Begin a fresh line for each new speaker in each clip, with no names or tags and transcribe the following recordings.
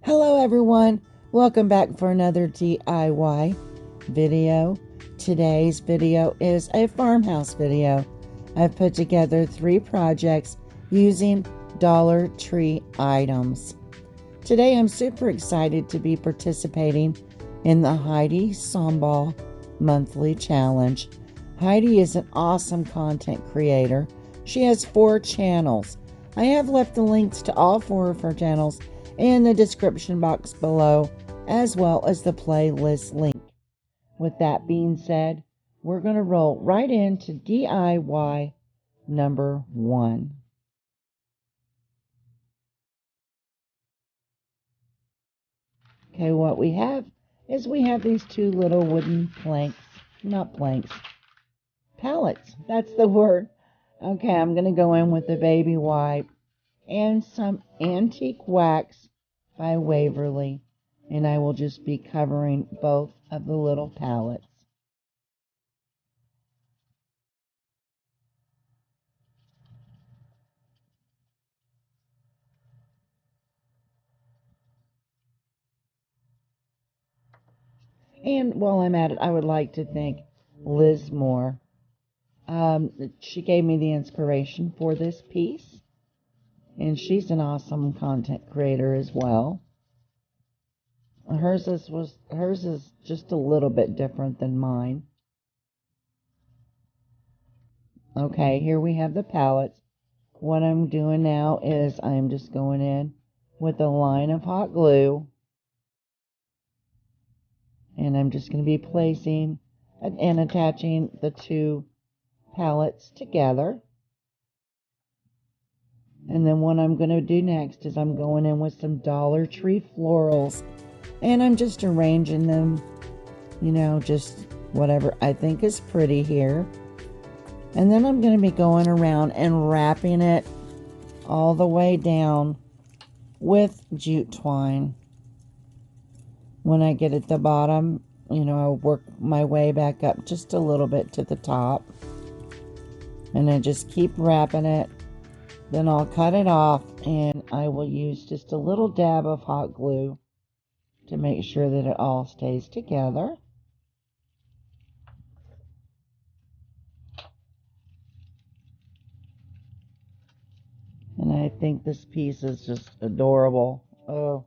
Hello everyone, welcome back for another DIY video. Today's video is a farmhouse video. I've put together 3 projects using Dollar Tree items. Today I'm super excited to be participating in the Heidi Sonboul monthly challenge. Heidi is an awesome content creator. She has 4 channels. I have left the links to all 4 of her channels in the description box below, as well as the playlist link. With that being said, we're going to roll right into DIY number 1. Okay, what we have is these 2 little wooden pallets. That's the word. Okay, I'm going to go in with the baby wipe and some antique wax by Waverly, and I will just be covering both of the little pallets. And while I'm at it, I would like to thank Liz Moore. She gave me the inspiration for this piece, and she's an awesome content creator as well. Hers is just a little bit different than mine. Okay, here we have the palettes. What I'm doing now is I'm just going in with a line of hot glue, and I'm just going to be placing and attaching the 2 palettes together. And then what I'm going to do next is I'm going in with some Dollar Tree florals, and I'm just arranging them, just whatever I think is pretty here. And then I'm going to be going around and wrapping it all the way down with jute twine. When I get at the bottom, I'll work my way back up just a little bit to the top, and then just keep wrapping it. Then I'll cut it off, and I will use just a little dab of hot glue to make sure that it all stays together. And I think this piece is just adorable. Oh,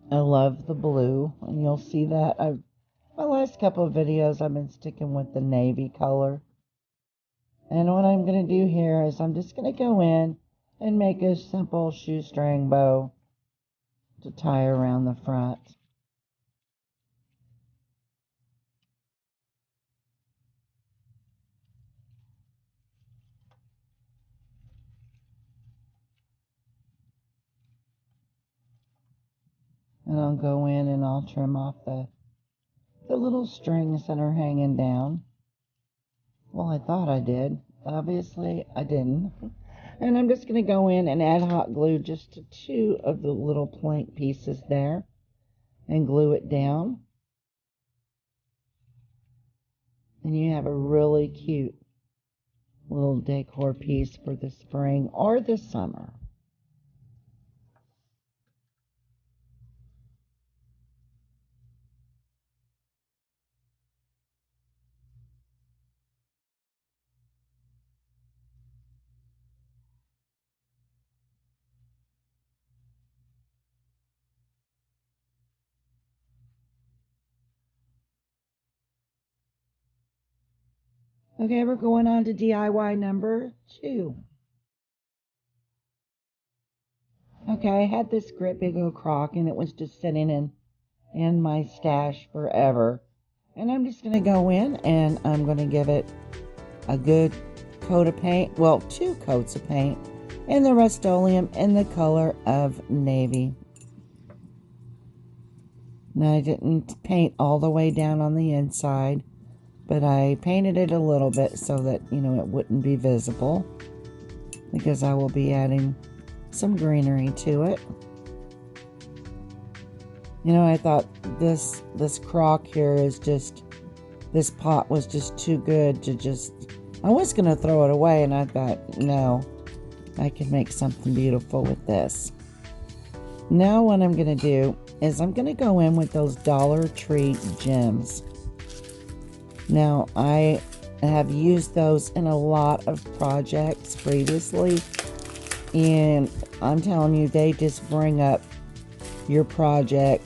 I love the blue, and you'll see that my last couple of videos I've been sticking with the navy color. And what I'm going to do here is I'm just going to go in and make a simple shoestring bow to tie around the front. And I'll go in and I'll trim off the little strings that are hanging down. Well, I thought I did. Obviously, I didn't. And I'm just going to go in and add hot glue just to 2 of the little plank pieces there and glue it down. And you have a really cute little decor piece for the spring or the summer. Okay, we're going on to DIY number 2. Okay, I had this great big old crock, and it was just sitting in my stash forever. And I'm just going to go in and I'm going to give it a good coat of paint. Well, 2 coats of paint in the Rust-Oleum in the color of navy. Now, I didn't paint all the way down on the inside, but I painted it a little bit so that, it wouldn't be visible, because I will be adding some greenery to it. I thought this crock here is just, this pot was just too good to just, I was going to throw it away, and I thought, no, I can make something beautiful with this. Now what I'm going to do is I'm going to go in with those Dollar Tree gems. Now I have used those in a lot of projects previously, and I'm telling you, they just bring up your project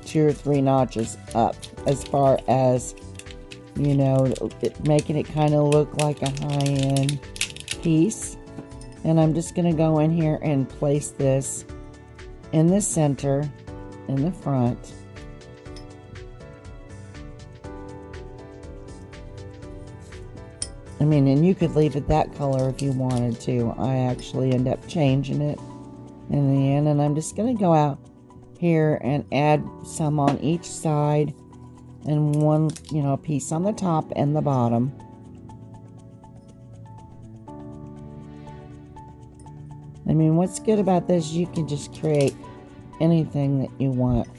2 or 3 notches up as far as, you know, making it kind of look like a high-end piece. And I'm just going to go in here and place this in the center, in the front. I mean, and you could leave it that color if you wanted to. I actually end up changing it in the end. And I'm just going to go out here and add some on each side, and one, you know, piece on the top and the bottom. I mean, what's good about this, you can just create anything that you want.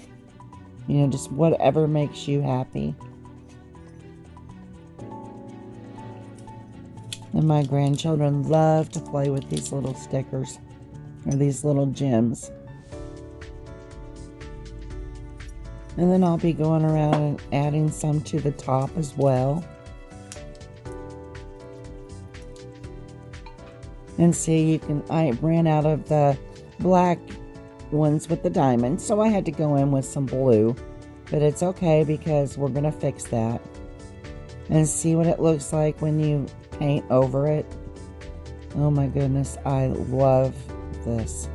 You know, just whatever makes you happy. And my grandchildren love to play with these little stickers, or these little gems. And then I'll be going around and adding some to the top as well. And see, you can, I ran out of the black ones with the diamonds, so I had to go in with some blue. But it's okay, because we're going to fix that. And see what it looks like when you paint over it. Oh my goodness, I love this.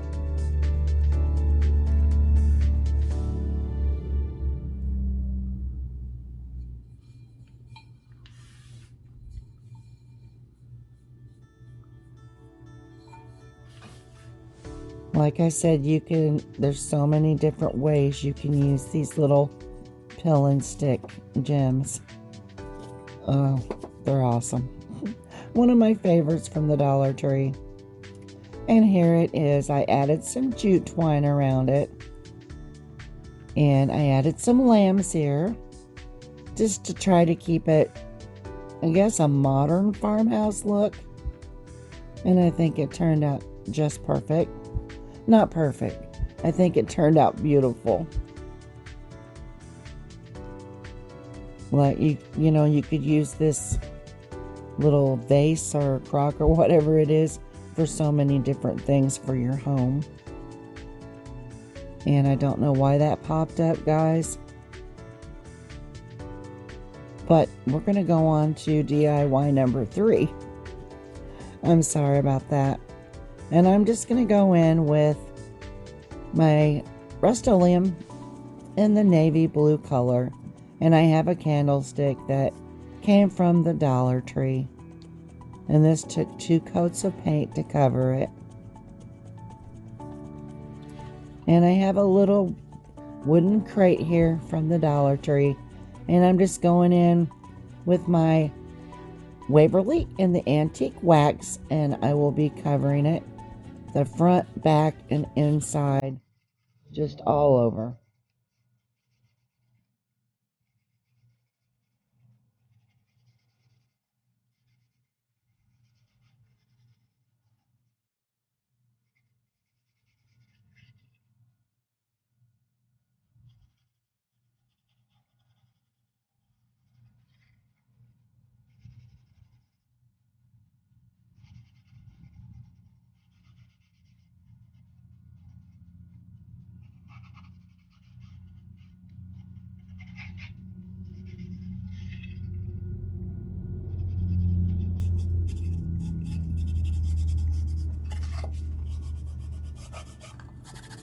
Like I said, you can, there's so many different ways you can use these little pill and stick gems. Oh, they're awesome. One of my favorites from the Dollar Tree. And here it is. I added some jute twine around it. And I added some lambs here, just to try to keep it, I guess, a modern farmhouse look. And I think it turned out just perfect. Not perfect. I think it turned out beautiful. Like, you know, you could use this little vase or crock or whatever it is for so many different things for your home. And I don't know why that popped up, guys. But we're going to go on to DIY number 3. I'm sorry about that. And I'm just going to go in with my Rust-Oleum in the navy blue color. And I have a candlestick that came from the Dollar Tree. And this took 2 coats of paint to cover it. And I have a little wooden crate here from the Dollar Tree. And I'm just going in with my Waverly in the antique wax, and I will be covering it, the front, back, and inside, just all over.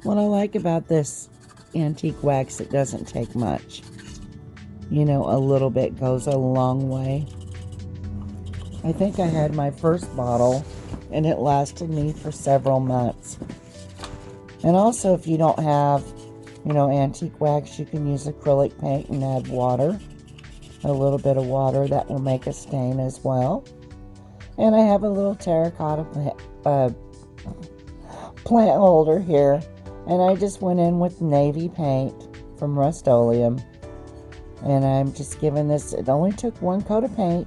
What I like about this antique wax, it doesn't take much. You know, a little bit goes a long way. I think I had my first bottle, and it lasted me for several months. And also, if you don't have, you know, antique wax, you can use acrylic paint and add water. A little bit of water, that will make a stain as well. And I have a little terracotta plant holder here. And I just went in with navy paint from Rust-Oleum. And I'm just giving this, it only took 1 coat of paint.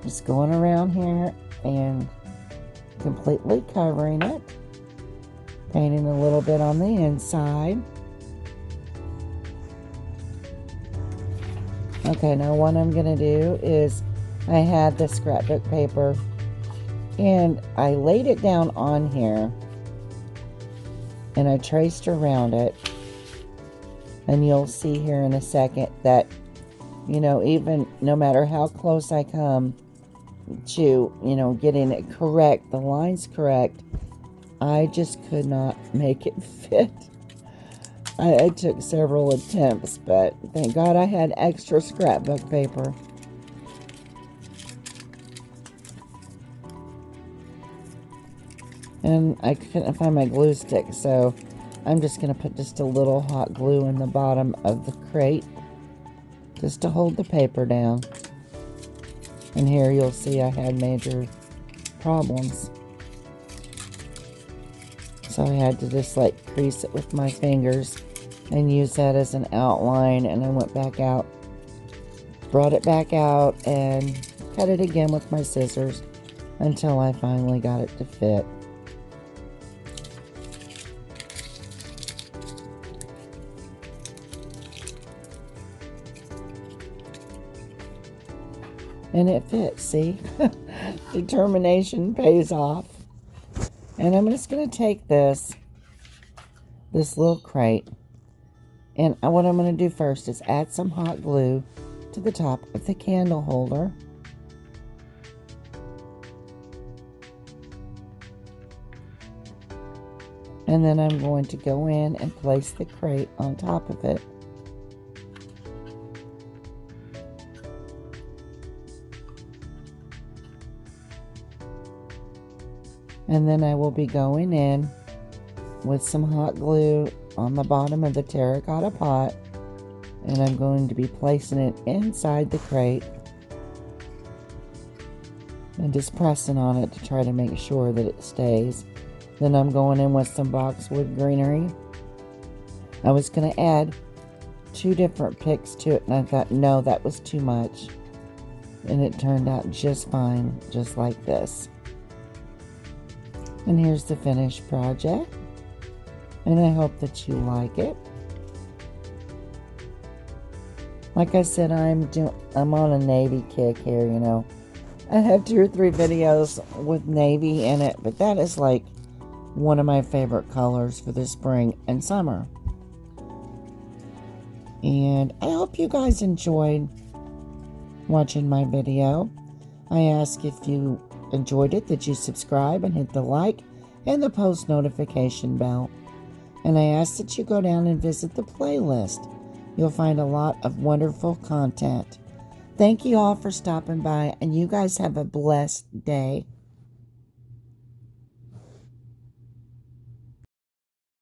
Just going around here and completely covering it. Painting a little bit on the inside. Okay, now what I'm going to do is I had the scrapbook paper and I laid it down on here and I traced around it. And you'll see here in a second that, you know, even no matter how close I come to, you know, getting it correct, the lines correct, I just could not make it fit. I took several attempts, but thank God I had extra scrapbook paper. And I couldn't find my glue stick, so I'm just going to put just a little hot glue in the bottom of the crate just to hold the paper down. And here you'll see I had major problems. So I had to just like crease it with my fingers and use that as an outline. And I went back out, brought it back out, and cut it again with my scissors until I finally got it to fit. And it fits, see? Determination pays off. And I'm just going to take this little crate, and what I'm going to do first is add some hot glue to the top of the candle holder. And then I'm going to go in and place the crate on top of it. And then I will be going in with some hot glue on the bottom of the terracotta pot. And I'm going to be placing it inside the crate. And just pressing on it to try to make sure that it stays. Then I'm going in with some boxwood greenery. I was going to add 2 different picks to it. And I thought, no, that was too much. And it turned out just fine, just like this. And here's the finished project. And I hope that you like it. Like I said, I'm on a navy kick here, you know. I have 2 or 3 videos with navy in it, but that is like one of my favorite colors for the spring and summer. And I hope you guys enjoyed watching my video. I ask if you enjoyed it that you subscribe and hit the like and the post notification bell. And I ask that you go down and visit the playlist. You'll find a lot of wonderful content. Thank you all for stopping by, and you guys have a blessed day.